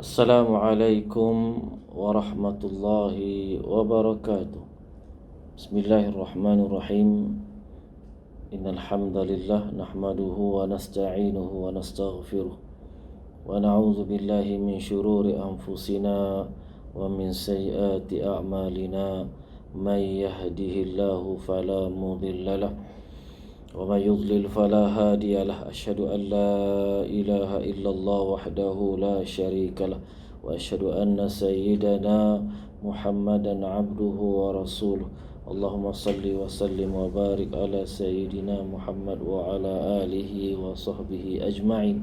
Assalamualaikum warahmatullahi wabarakatuh. Bismillahirrahmanirrahim. Innal hamdalillah nahmaduhu wa nasta'inuhu wa nastaghfiruh wa na'udzu billahi min shururi anfusina wa min sayyiati a'malina. May yahdihillahu fala mudilla lahu wa may yudlil fala hadiyalah. Asyhadu an la ilaha illallah wahdahu la syarika lah wa asyhadu anna sayyidana Muhammadan abduhu wa rasuluh. Allahumma salli wa sallim wa barik ala sayyidina Muhammad wa ala alihi wa sahbihi ajma'in.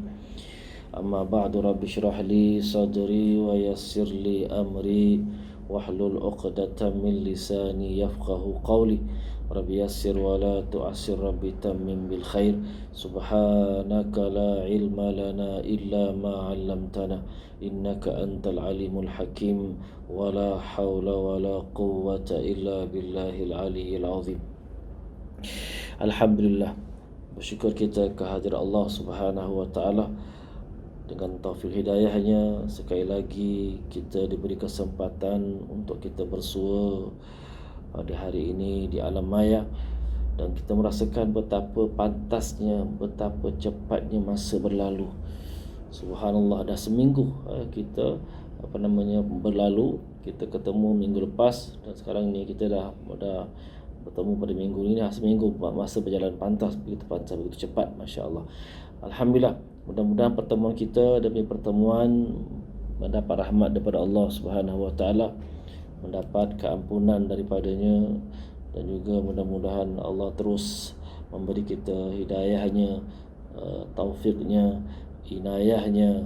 Amma ba'du, rabbi syrah li sadri wa yassir li amri wahlul 'uqdatam min lisani yafqahu qawli. Rabbi yassir wa la tu'assir, rabbi tammim bil khair. Subhanaka la ilma lana illa ma 'allamtana innaka antal alimul hakim. Wa la hawla wa la quwwata illa billahil aliyyil azim. Alhamdulillah, bersyukur kita kehadirat Allah Subhanahu wa taala. Dengan taufik hidayahnya, sekali lagi kita diberi kesempatan untuk kita bersua pada hari ini di alam maya, dan kita merasakan betapa pantasnya, betapa cepatnya masa berlalu. Subhanallah, dah seminggu kita berlalu. Kita ketemu minggu lepas dan sekarang ni kita dah bertemu pada minggu ini. Dah seminggu, masa berjalan pantas, begitu pantas, begitu cepat, masya-Allah. Alhamdulillah, mudah-mudahan pertemuan kita demi pertemuan mendapat rahmat daripada Allah Subhanahu wa taala, mendapat keampunan daripadanya, dan juga mudah-mudahan Allah terus memberi kita hidayahnya, taufiknya, inayahnya,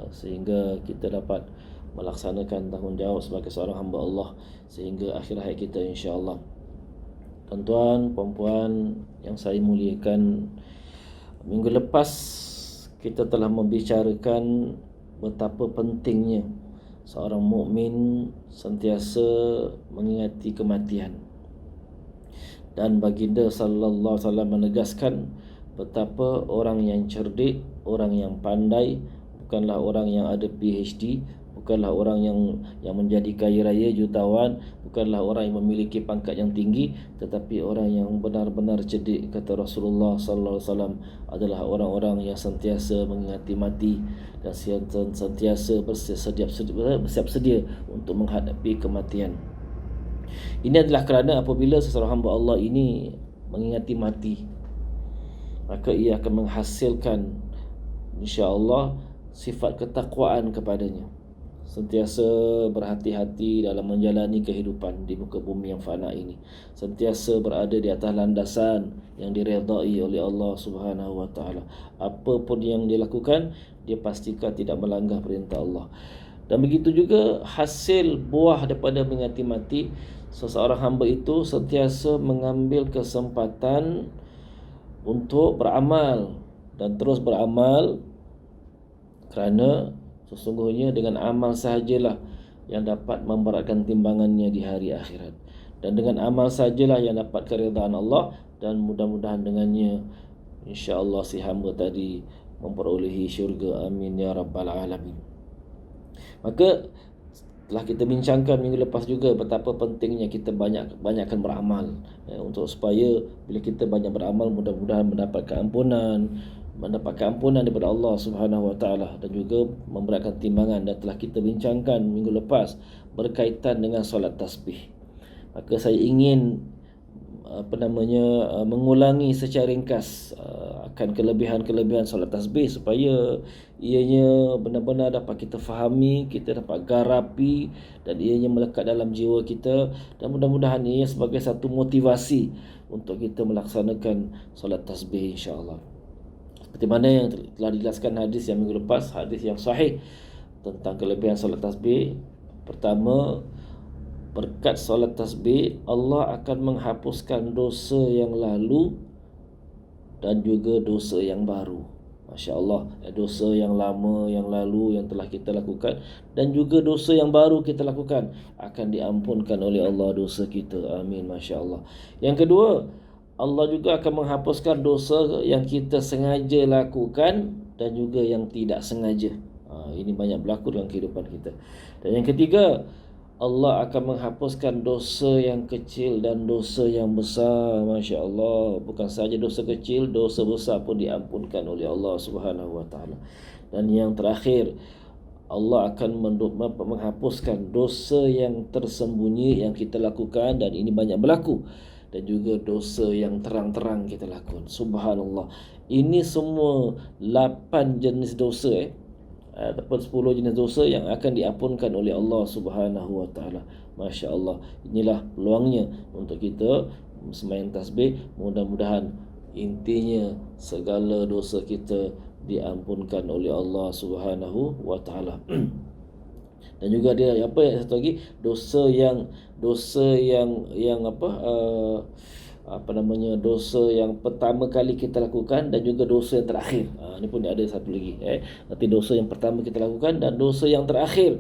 sehingga kita dapat melaksanakan tanggungjawab sebagai seorang hamba Allah sehingga akhir hayat kita, insya-Allah. Tuan-tuan, puan-puan yang saya muliakan, minggu lepas kita telah membicarakan betapa pentingnya seorang mukmin sentiasa mengingati kematian. Dan baginda sallallahu alaihi wasallam menegaskan betapa orang yang cerdik, orang yang pandai bukanlah orang yang ada PhD, bukanlah orang yang menjadi kaya raya jutawan, bukanlah orang yang memiliki pangkat yang tinggi, tetapi orang yang benar-benar cerdik, kata Rasulullah sallallahu alaihi wasallam, adalah orang-orang yang sentiasa mengingati mati dan sentiasa bersiap sedia untuk menghadapi kematian. Ini adalah kerana apabila seseorang hamba Allah ini mengingati mati, maka ia akan menghasilkan, insya-Allah, sifat ketakwaan kepadanya. Sentiasa berhati-hati dalam menjalani kehidupan di muka bumi yang fana ini. Sentiasa berada di atas landasan yang diredai oleh Allah Subhanahu wa taala. Apa pun yang dia lakukan, dia pastikan tidak melanggar perintah Allah. Dan begitu juga hasil buah daripada mengingati mati, seseorang hamba itu sentiasa mengambil kesempatan untuk beramal dan terus beramal, kerana sesungguhnya dengan amal sahajalah yang dapat memberatkan timbangannya di hari akhirat. Dan dengan amal sahajalah yang dapat keridhaan Allah, dan mudah-mudahan dengannya, insya-Allah, si hamba tadi memperolehi syurga. Amin ya rabbal alamin. Maka telah kita bincangkan minggu lepas juga betapa pentingnya kita banyakkan beramal, untuk supaya bila kita banyak beramal, mudah-mudahan mendapat keampunan daripada Allah Subhanahu wa taala, dan juga memberatkan timbangan. Dan telah kita bincangkan minggu lepas berkaitan dengan solat tasbih. Maka saya ingin mengulangi secara ringkas akan kelebihan-kelebihan solat tasbih, supaya ianya benar-benar dapat kita fahami, kita dapat garapi, dan ianya melekat dalam jiwa kita, dan mudah-mudahan ia sebagai satu motivasi untuk kita melaksanakan solat tasbih, insya-Allah. Seperti mana yang telah dijelaskan hadis yang minggu lepas, hadis yang sahih tentang kelebihan solat tasbih. Pertama, berkat solat tasbih Allah akan menghapuskan dosa yang lalu dan juga dosa yang baru. Masya-Allah, dosa yang lama, yang lalu, yang telah kita lakukan, dan juga dosa yang baru kita lakukan, akan diampunkan oleh Allah dosa kita. Amin, masya-Allah. Yang kedua, Allah juga akan menghapuskan dosa yang kita sengaja lakukan dan juga yang tidak sengaja. Ini banyak berlaku dalam kehidupan kita. Dan yang ketiga, Allah akan menghapuskan dosa yang kecil dan dosa yang besar. Masya Allah. Bukan saja dosa kecil, dosa besar pun diampunkan oleh Allah Subhanahu Wa Taala. Dan yang terakhir, Allah akan menghapuskan dosa yang tersembunyi yang kita lakukan, dan ini banyak berlaku, dan juga dosa yang terang-terang kita lakukan. Subhanallah. Ini semua 8 jenis dosa ataupun 10 jenis dosa yang akan diampunkan oleh Allah Subhanahu Wa Taala. Masya Allah. Inilah peluangnya untuk kita sembahyang tasbih. Mudah-mudahan intinya segala dosa kita diampunkan oleh Allah Subhanahu Wa Taala. Dan juga dia satu lagi, dosa yang dosa yang pertama kali kita lakukan dan juga dosa yang terakhir. Ini pun ada satu lagi. Nanti dosa yang pertama kita lakukan dan dosa yang terakhir.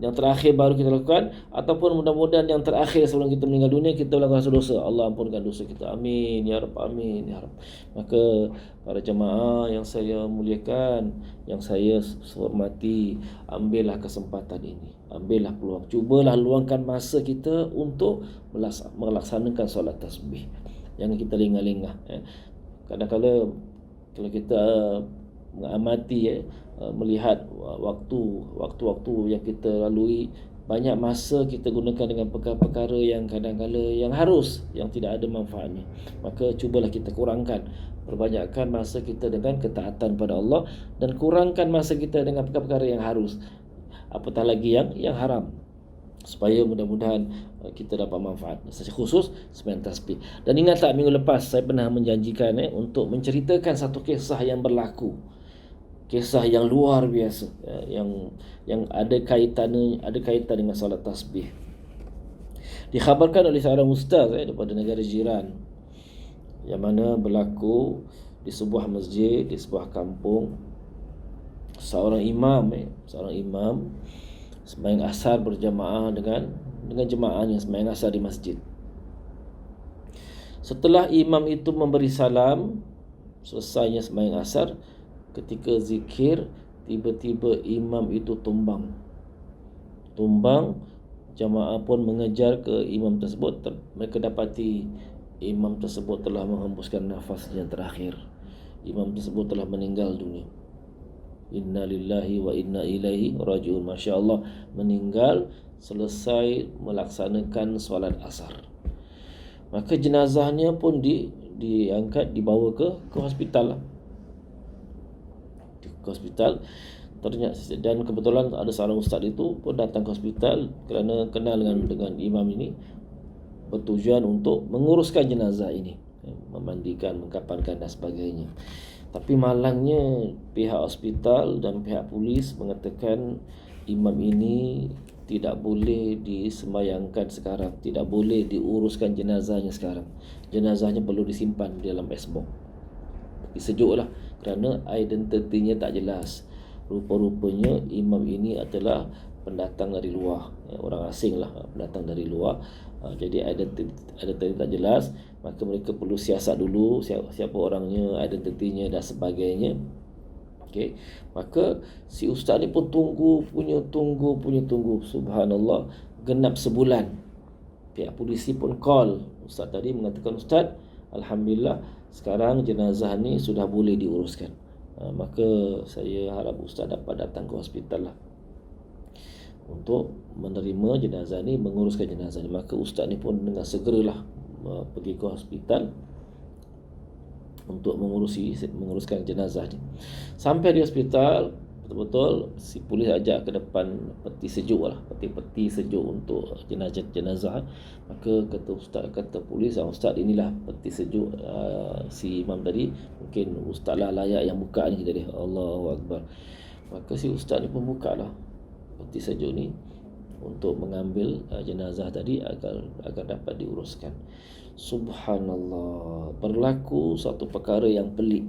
Yang terakhir baru kita lakukan, ataupun mudah-mudahan yang terakhir sebelum kita meninggal dunia kita melakukan satu dosa. Allah ampunkan dosa kita. Amin ya Rabb, amin ya Rabb. Maka para jemaah yang saya muliakan, yang saya hormati, ambillah kesempatan ini, ambillah peluang, cubalah luangkan masa kita untuk melaksanakan solat tasbih. Jangan kita lengah-lengah. Kadang-kadang kalau kita mengamati, melihat waktu-waktu yang kita lalui, banyak masa kita gunakan dengan perkara-perkara yang kadang-kadang yang tidak ada manfaatnya. Maka cubalah kita kurangkan, perbanyakkan masa kita dengan ketaatan pada Allah, dan kurangkan masa kita dengan perkara-perkara yang harus, apatah lagi yang haram, supaya mudah-mudahan kita dapat manfaat. Secara khusus sembahyang tasbih. Dan ingat tak, minggu lepas saya pernah menjanjikan untuk menceritakan satu kisah yang berlaku, kisah yang luar biasa, yang ada kaitan dengan solat tasbih. Dikhabarkan oleh seorang ustaz daripada negara jiran, yang mana berlaku di sebuah masjid, di sebuah kampung. Seorang imam sembahyang asar berjamaah dengan jemaahnya, sembahyang asar di masjid. Setelah imam itu memberi salam, selesainya sembahyang asar, ketika zikir, tiba-tiba imam itu tumbang. Jamaah pun mengejar ke imam tersebut. Mereka dapati imam tersebut telah menghembuskan nafasnya yang terakhir. Imam tersebut telah meninggal dunia. Inna lillahi wa inna ilaihi raji'un. Masya Allah, meninggal selesai melaksanakan solat asar. Maka jenazahnya pun diangkat, dibawa ke hospital. Ternyata, dan kebetulan ada seorang ustaz itu pun datang ke hospital kerana kenal dengan imam ini, bertujuan untuk menguruskan jenazah ini, memandikan, mengkafankan dan sebagainya. Tapi malangnya pihak hospital dan pihak polis mengatakan imam ini tidak boleh disembayangkan sekarang, tidak boleh diuruskan jenazahnya sekarang. Jenazahnya perlu disimpan di dalam esbok. Sejuklah kerana identitinya tak jelas. Rupa-rupanya imam ini adalah pendatang dari luar, orang asing lah, pendatang dari luar. Jadi identiti tak jelas, maka mereka perlu siasat dulu siapa orangnya, identitinya dan sebagainya. Okey, maka si ustaz ni pun tunggu. Subhanallah, genap sebulan. Pihak polisi pun call ustaz tadi, mengatakan, ustaz, alhamdulillah sekarang jenazah ni sudah boleh diuruskan. Maka saya harap ustaz dapat datang ke hospital lah untuk menerima jenazah ni, menguruskan jenazah ni. Maka ustaz ni pun dengan segeralah pergi ke hospital untuk menguruskan jenazah ni. Sampai di hospital, betul-betul si polis ajak ke depan peti sejuk lah, peti sejuk untuk jenazah. Maka kata polis, ustaz, inilah peti sejuk si imam tadi, mungkin ustaz lah layak yang buka ni tadi. Allahu Akbar. Maka si ustaz ni pun buka lah peti sejuk ni untuk mengambil jenazah tadi agar dapat diuruskan. Subhanallah, berlaku satu perkara yang pelik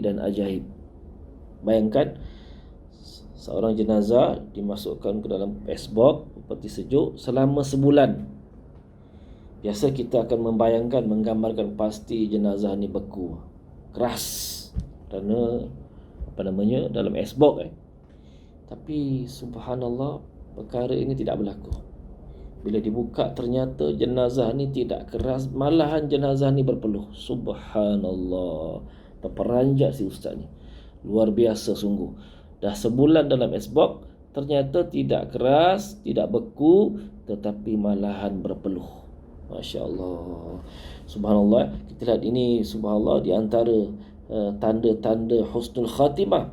dan ajaib. Bayangkan, seorang jenazah dimasukkan ke dalam esbok peti sejuk selama sebulan. Biasa kita akan membayangkan, menggambarkan pasti jenazah ni beku, keras, kerana dalam esbok Tapi subhanallah, perkara ini tidak berlaku. Bila dibuka ternyata jenazah ni tidak keras, malahan jenazah ni berpeluh. Subhanallah. Terperanjat si ustaz ni. Luar biasa sungguh. Dah sebulan dalam esbok, ternyata tidak keras, tidak beku, tetapi malahan berpeluh. Masya Allah. Subhanallah. Kita lihat ini, subhanallah, di antara tanda-tanda husnul khatimah.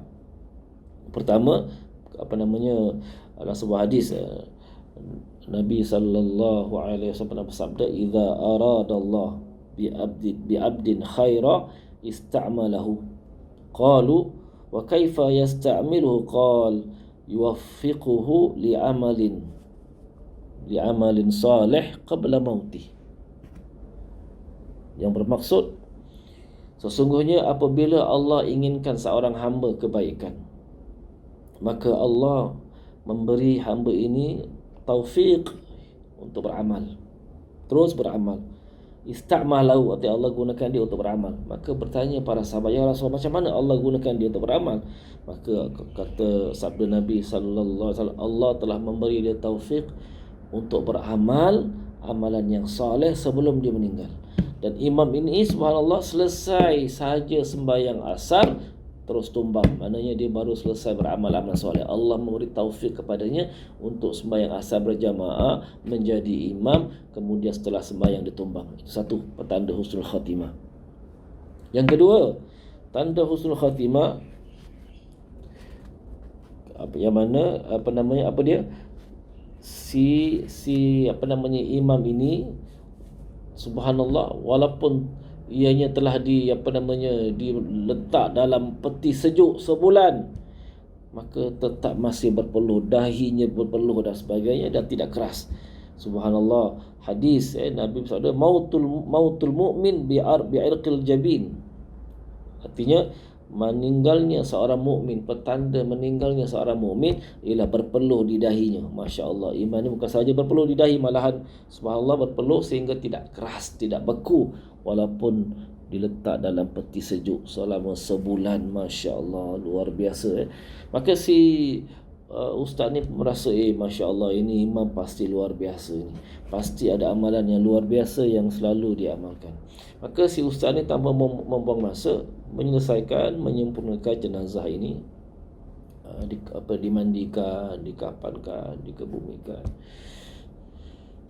Pertama, dalam sebuah hadis, Nabi sallallahu alaihi wasallam bersabda, "Idza aradallah bi 'abdin khaira ista'malahu." Qalu, "Wa kaifa yasta'miluhu?" Qala, "Yuwaffiquhu li'amalin salih qabla mautih." Yang bermaksud, sesungguhnya apabila Allah inginkan seorang hamba kebaikan, maka Allah memberi hamba ini taufik untuk beramal, terus beramal. Ista'malahu, arti Allah gunakan dia untuk beramal. Maka bertanya para sahabat, "Ya Rasulullah, macam mana Allah gunakan dia untuk beramal?" Maka kata sabda Nabi sallallahu alaihi wasallam, Allah telah memberi dia taufik untuk beramal amalan yang soleh sebelum dia meninggal. Dan imam ini subhanallah selesai saja sembahyang asar terus tumbang. Maknanya dia baru selesai beramal amal soleh. Allah memberi taufik kepadanya untuk sembahyang asar berjamaah, menjadi imam, kemudian setelah sembahyang ditumbang. Itu satu petanda husnul khatimah. Yang kedua, tanda husnul khatimah imam ini subhanallah, walaupun ianya telah diletak dalam peti sejuk sebulan, maka tetap masih berpeluh, dahinya berpeluh dan sebagainya, dan tidak keras. Subhanallah. Hadis Nabi bersabda, mautul mu'min bi'irqil jabin. Artinya meninggalnya seorang mukmin, petanda meninggalnya seorang mukmin ialah berpeluh di dahinya. Masya Allah, iman ini bukan sahaja berpeluh di dahi, malahan subhanallah berpeluh sehingga tidak keras, tidak beku, walaupun diletak dalam peti sejuk selama sebulan. Masya Allah, luar biasa. Maka si ustaz ni merasa, Masya Allah, ini imam pasti luar biasa ni, pasti ada amalan yang luar biasa yang selalu diamalkan. Maka si ustaz ni tanpa membuang masa menyelesaikan, menyempurnakan jenazah ini, dimandikan, dikafankan, dikebumikan.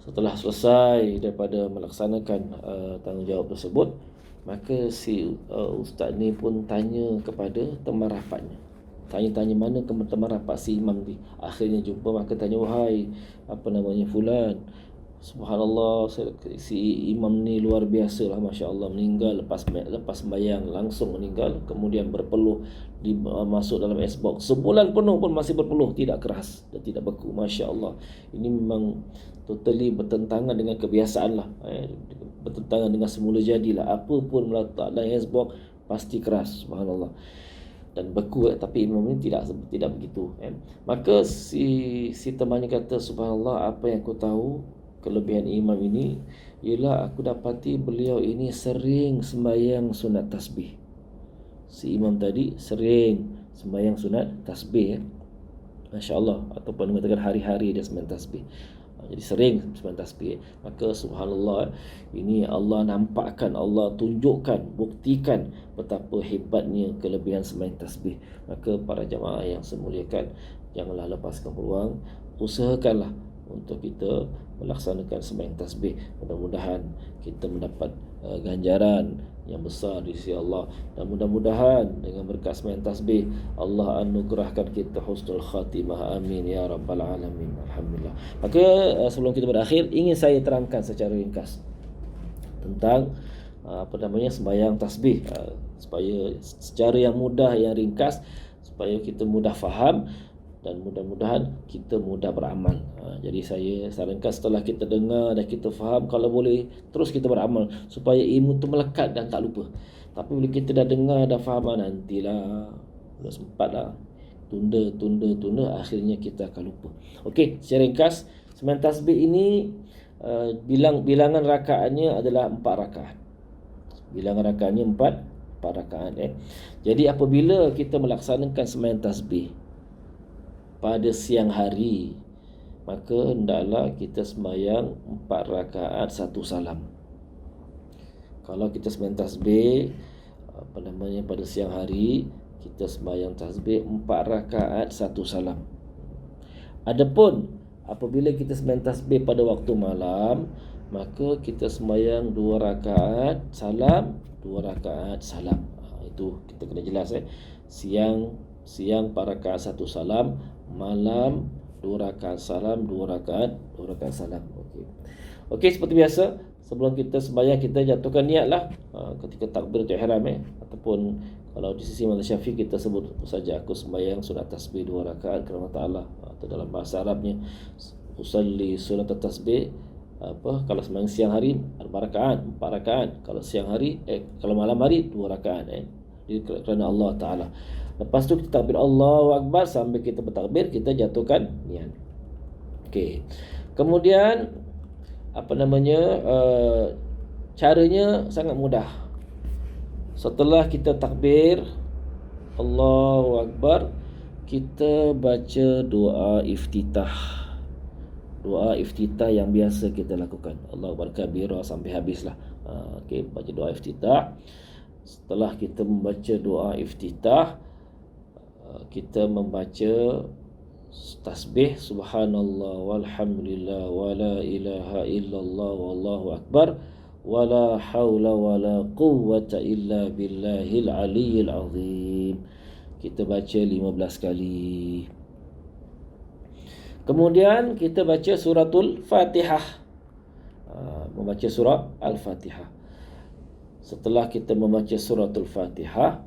Setelah selesai daripada melaksanakan tanggungjawab tersebut, maka si ustaz ni pun tanya kepada teman rapatnya. Tanya-tanya mana teman rapat si imam ni. Akhirnya jumpa, maka tanya, "Wahai fulan, subhanallah, si imam ni luar biasa lah, Masya Allah, meninggal lepas sembahyang, langsung meninggal, kemudian berpeluh, masuk dalam esbok sebulan penuh pun masih berpeluh, tidak keras dan tidak beku. Masya Allah, ini memang totally bertentangan dengan kebiasaan lah, bertentangan dengan semula jadilah. Apa pun meletak dalam esbok pasti keras, subhanallah, dan beku, tapi imam ini tidak begitu. Maka si temannya kata, "Subhanallah, apa yang aku tahu kelebihan imam ini ialah aku dapati beliau ini sering sembahyang sunat tasbih." Si imam tadi sering sembahyang sunat tasbih, Masya Allah, ataupun mengatakan hari-hari dia sembahyang tasbih. Jadi sering sembahyang tasbih. Maka subhanallah, ini Allah nampakkan, Allah tunjukkan, buktikan betapa hebatnya kelebihan sembahyang tasbih. Maka para jamaah yang saya muliakan, janganlah lepaskan peluang, usahakanlah untuk kita melaksanakan sembahyang tasbih. Mudah-mudahan kita mendapat ganjaran yang besar di sisi Allah, dan mudah-mudahan dengan berkat sembahyang tasbih Allah anugerahkan kita husnul khatimah. Amin ya rabbal alamin. Alhamdulillah. Maka sebelum kita berakhir, ingin saya terangkan secara ringkas tentang sembahyang tasbih, supaya secara yang mudah, yang ringkas, supaya kita mudah faham dan mudah-mudahan kita mudah beramal. Jadi saya sarankan setelah kita dengar dan kita faham, kalau boleh terus kita beramal supaya ilmu tu melekat dan tak lupa. Tapi bila kita dah dengar, dah faham, nantilah belum sempat lah, tunda, akhirnya kita akan lupa. Okey, secara ringkas, sembahyang tasbih ini bilangan rakaatnya adalah 4 rakaat. Bilangan rakaatnya 4 rakaat. Jadi apabila kita melaksanakan sembahyang tasbih pada siang hari, maka hendaklah kita sembahyang 4 rakaat 1 salam. Kalau kita sembahyang tasbih pada siang hari, kita sembahyang tasbih 4 rakaat 1 salam. Adapun apabila kita sembahyang tasbih pada waktu malam, maka kita sembahyang 2 rakaat salam, 2 rakaat salam. Itu kita kena jelas. Siang 4 rakaat 1 salam, malam 2 rakaat salam, 2 rakaat salam. Okey, seperti biasa, sebelum kita sembahyang kita jatuhkan niatlah ketika takbiratul ihram ataupun kalau di sisi mazhab Syafi'i kita sebut saja aku sembahyang sunat tasbih 2 rakaat kerana ta'ala, atau dalam bahasa Arabnya usalli sunat tasbih kalau sembahyang siang hari 4 rakaat, kalau siang hari kalau malam hari 2 rakaat kerana Allah Taala. Lepas tu kita takbir Allahu Akbar, sambil kita bertakbir kita jatuhkan niat. Okey. Kemudian caranya sangat mudah. Setelah kita takbir Allahu Akbar, kita baca doa iftitah. Doa iftitah yang biasa kita lakukan, Allahu Akbar kabira sampai habislah. Okey, baca doa iftitah. Setelah kita membaca doa iftitah, kita membaca tasbih subhanallah walhamdulillah wala ilaha illallah wallahu akbar wala haula wala quwwata illa billahil aliyyil azim. Kita baca 15 kali. Kemudian kita baca suratul Fatihah. Membaca surah Al-Fatihah. Setelah kita membaca suratul Fatihah,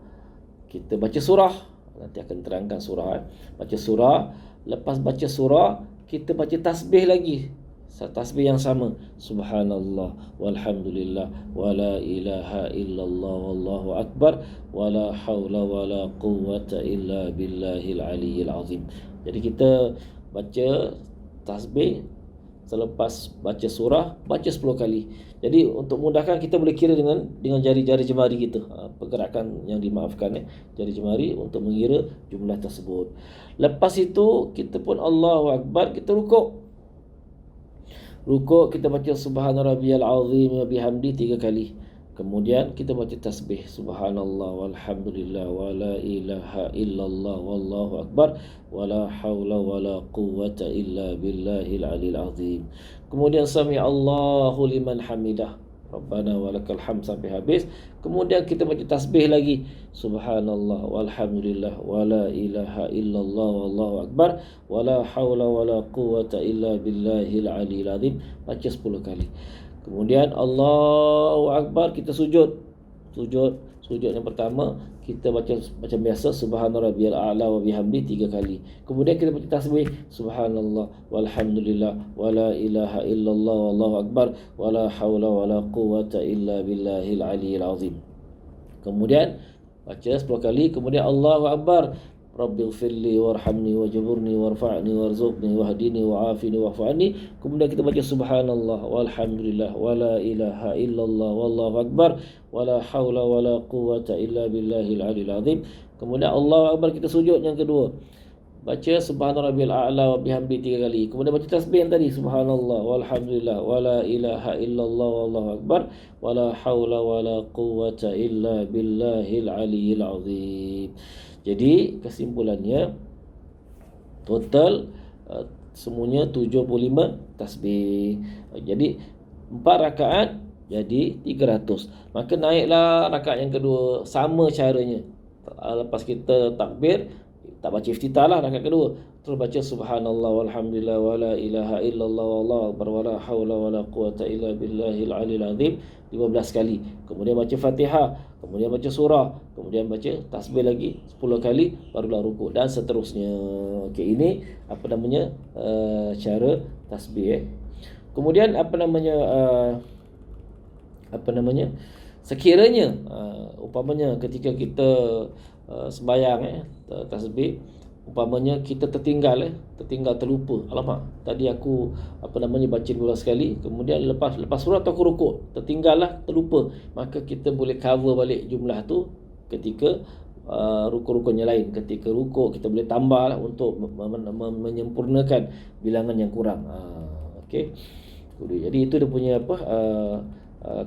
kita baca surah. Nanti akan terangkan surah. Baca surah. Lepas baca surah, kita baca tasbih lagi. Tasbih yang sama. Subhanallah walhamdulillah wala ilaha illallah wallahu akbar wala haula wala quwwata illa billahil aliyyil azim. Jadi kita baca tasbih, selepas baca surah, baca 10 kali. Jadi untuk mudahkan, kita boleh kira dengan jari-jari jemari kita. Pergerakan yang dimaafkan jari jemari untuk mengira jumlah tersebut. Lepas itu kita pun Allahu Akbar, kita rukuk. Rukuk kita baca subhana rabbiyal azim wa bihamdi 3 kali. Kemudian kita baca tasbih subhanallah walhamdulillah wala ilaha illallah wallahu akbar wala haula wala quwwata illa billahil aliyil azim. Kemudian sami Allahu liman hamidah rabbana walakal hamd sampai habis. Kemudian kita baca tasbih lagi subhanallah walhamdulillah wala ilaha illallah wallahu akbar wala haula wala quwwata illa billahil aliyil azim. Baca 10 kali. Kemudian Allahu Akbar, kita sujud. Sujud yang pertama kita baca macam biasa subhana rabbiyal a'la wa bihamdi 3 kali. Kemudian kita baca tasbih subhanallah walhamdulillah wala ilaha illallah wallahu akbar wala haula wala quwwata illa billahil aliyyil azim. Kemudian baca 10 kali. Kemudian Allahu Akbar, Rabbighfirli warhamni wajburni warfa'ni warzuqni wahdini wa'afini wa'fu anni. Kemudian kita baca subhanallah walhamdulillah wala ilaha illallah wallahu akbar wala haula wala quwwata illa billahil aliyil azim. Kemudian Allahu Akbar, kita sujud yang kedua. Baca subhana rabbiyal a'la wa bihamdi 3 kali. Kemudian baca tasbih yang tadi subhanallah walhamdulillah wala ilaha illallah wallahu akbar wala haula wala quwwata illa billahil aliyil azim. Jadi kesimpulannya total semuanya 75 tasbih. Jadi 4 rakaat jadi 300. Maka naiklah rakaat yang kedua, sama caranya. Lepas kita takbir, tak baca iftitah lah rakaat kedua, terus baca subhanallah walhamdulillah wala ilaha illallah wallahu akbar wala haula wala quwwata illa billahil aliyil azim 15 kali. Kemudian baca Fatihah, kemudian baca surah, kemudian baca tasbih lagi 10 kali, barulah rukuk dan seterusnya. Okey, ini cara tasbih. Kemudian sekiranya umpamanya ketika kita sembahyang tasbih, umpamanya kita tertinggal terlupa, alamak tadi aku baca 12 kali, kemudian lepas surah aku rukuk, terlupa, maka kita boleh cover balik jumlah tu ketika rukun-rukun yang lain. Ketika rukuk kita boleh tambah lah untuk menyempurnakan bilangan yang kurang. Okey. Jadi itu dia punya apa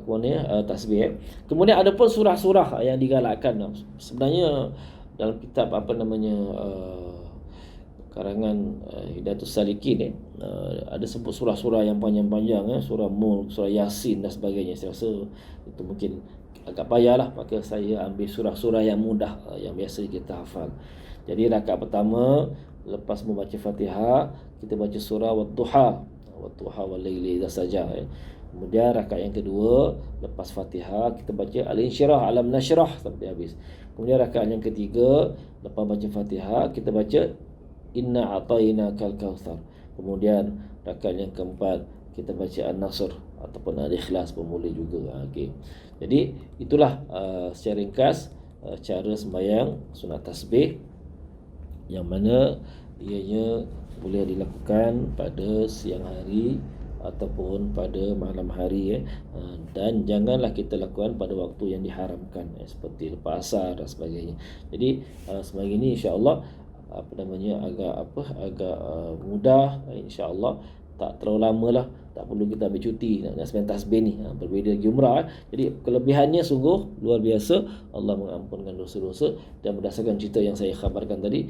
kemudian tasbih. Kemudian ada pun surah-surah yang digalakkan. Sebenarnya dalam kitab apa namanya karangan Hidayatus Salikin ada sebut surah-surah yang panjang-panjang, surah Mulk, surah Yasin dan sebagainya. Saya rasa itu mungkin agak payahlah, maka saya ambil surah-surah yang mudah yang biasa kita hafal. Jadi rakaat pertama lepas membaca Fatihah kita baca surah Wadduha, Wadduha wal laili idza saja. Kemudian rakaat yang kedua lepas Fatihah kita baca Al-Insyirah, Alam Nashrah sampai habis. Kemudian rakaat yang ketiga lepas baca Fatihah kita baca Inna a'tainakal kautsar. Kemudian rakaat yang keempat kita baca An-Nasr ataupun Al-Ikhlas pun boleh juga. Okey. Jadi itulah secara ringkas cara sembahyang sunat tasbih yang mana ianya boleh dilakukan pada siang hari ataupun pada malam hari dan janganlah kita lakukan pada waktu yang diharamkan seperti lepas asar dan sebagainya. Jadi sembahyang ini insya-Allah agak mudah, insya-Allah tak terlalu lama lah, tak perlu kita ambil cuti nak sembahyang tasbih ni. Berbeza lagi umrah. Jadi kelebihannya sungguh luar biasa. Allah mengampunkan dosa-dosa, dan berdasarkan cerita yang saya khabarkan tadi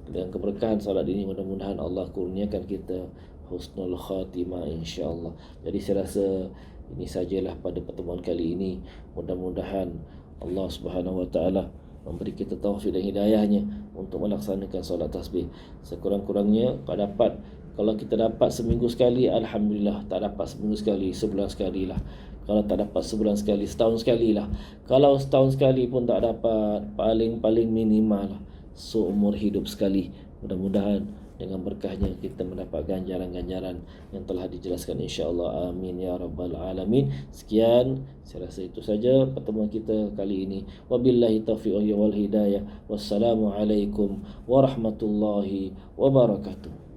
dengan keberkahan solat ini mudah-mudahan Allah kurniakan kita husnul khatimah insya-Allah. Jadi saya rasa ini sajalah pada pertemuan kali ini. Mudah-mudahan Allah Subhanahu Wa Taala memberi kita taufik dan hidayahnya untuk melaksanakan solat tasbih. Sekurang-kurangnya kalau kita dapat seminggu sekali, alhamdulillah. Tak dapat seminggu sekali, sebulan sekali lah. Kalau tak dapat sebulan sekali, setahun sekali lah. Kalau setahun sekali pun tak dapat, paling minimal lah seumur hidup sekali. Mudah-mudahan dengan berkahnya kita mendapat ganjaran-ganjaran yang telah dijelaskan insya-Allah. Amin ya rabbal alamin. Sekian, saya rasa itu saja pertemuan kita kali ini. Wabillahi taufiq wal hidayah. Wassalamualaikum warahmatullahi wabarakatuh.